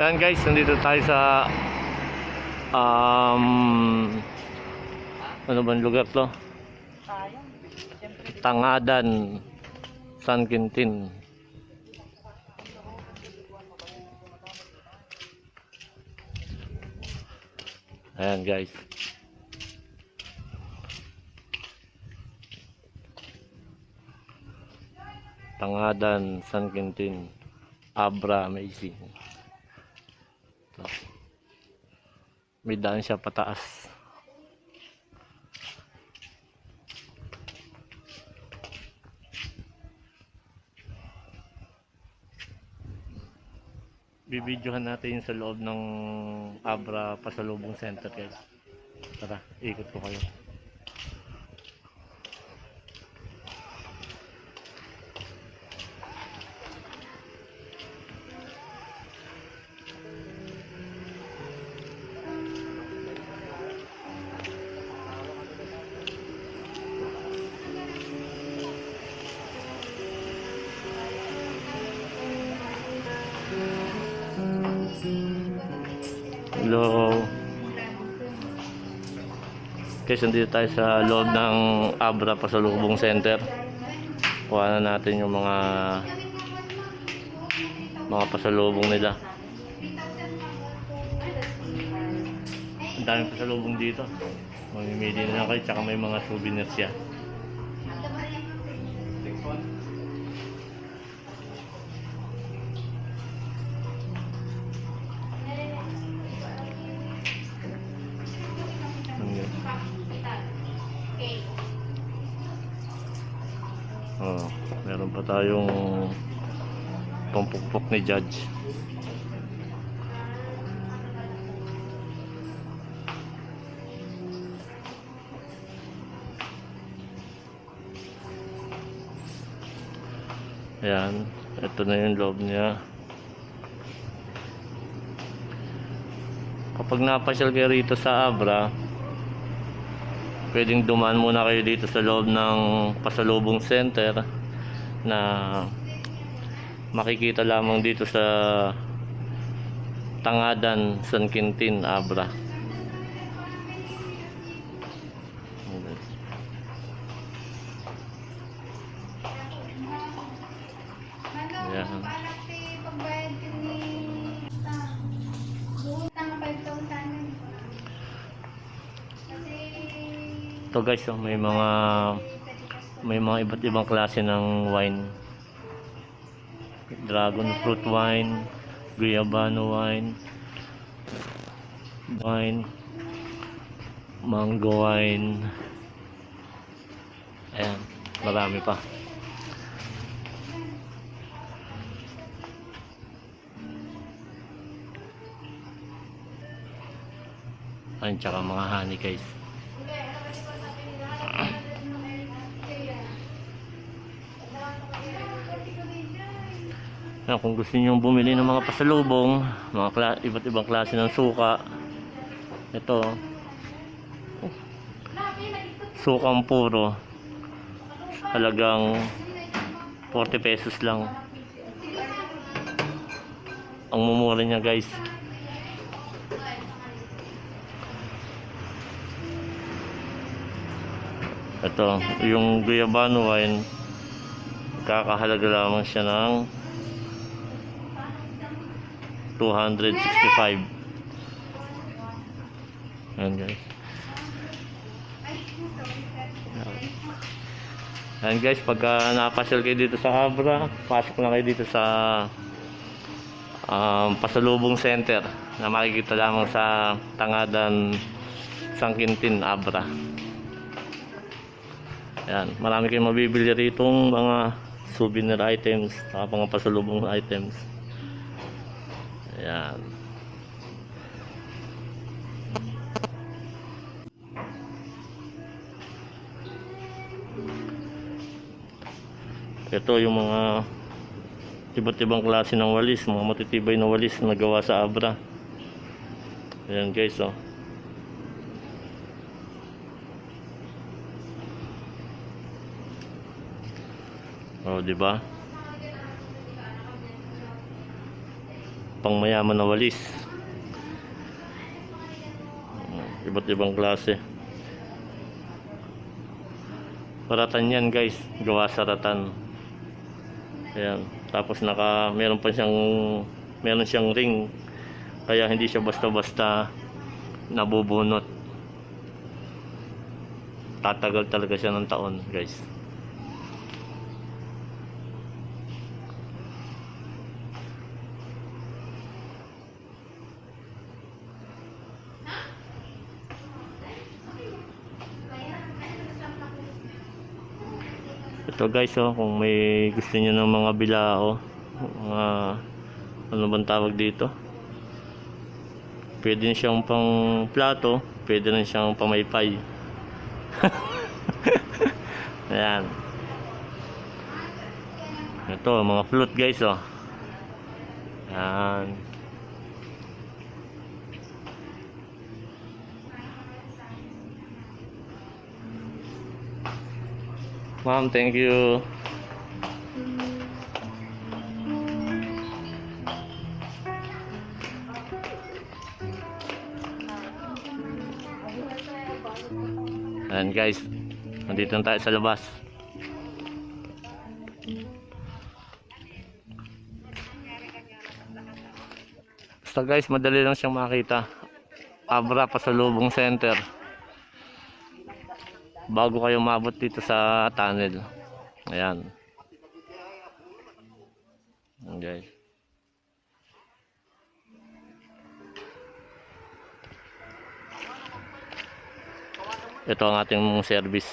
Ayan guys, nandito tayo sa ano bang lugar to? Tangadan, San Quintin. Ayan guys. Tangadan, San Quintin, Abra, Amazing. Ito. May daan siya pataas. Bibidyohan natin sa loob ng Abra Pasalubong Center guys. Tara, ikot ko kayo. Hello. Guys, nandito tayo sa loob ng Abra Pasalubong Center. Kuha na natin yung mga pasalubong nila. Ang daming pasalubong dito. Mamimili na lang kayo, tsaka may mga souvenirs siya. Oh, meron pa tayong pampukpok ni Judge. Ayan, ito na yung loob niya. Kapag napasyal kayo rito sa Abra, pwedeng dumaan muna kayo dito sa loob ng Pasalubong Center na makikita lamang dito sa Tangadan, San Quintin, Abra. Ayan. Ito guys, oh, may mga iba't ibang klase ng wine. Dragon fruit wine, guayabano wine, mango wine. Ayan, marami pa. Ayan, tsaka mga honey guys. Ayan, kung gusto niyo bumili ng mga pasalubong, iba't ibang klase ng suka, ito sukang puro, halagang 40 pesos lang ang mumura niya guys. Ito yung guayabano wine, kakahalaga lamang siya ng 265. Ayan guys. Ayan guys, pagka napasyal kayo dito sa Abra, pasok na kayo dito sa Pasalubong Center na makikita lamang sa Tangadan, San Quintin, Abra. Ayan, marami kayong mabibili rito mga souvenir items, saka mga pasalubong items. Ayan. Ito yung mga iba't ibang klase ng walis, mga matitibay na walis na gawa sa Abra. Ayan guys, oh. Oh, di ba? pangmayaman na walis. Iba't ibang klase. Ratan yan guys, gawa sa ratan. Ayan. Tapos meron siyang ring, kaya hindi siya basta-basta nabubunot. Tatagal talaga siya ng taon guys. Ito guys, oh, kung may gusto niyo ng mga bilao, mga ano bang tawag dito, pwede rin siyang pang plato, pwede rin siyang pamaypay. Ayan. Ito mga flute guys, oh. Ayan. Ma'am, thank you. Ayan guys, nandito na tayo sa labas. Basta guys, madali lang siyang makita. Abra Pasalubong Center. Bago kayo mabot dito sa tunnel. Ayan. Ayan guys. Ito ang ating service.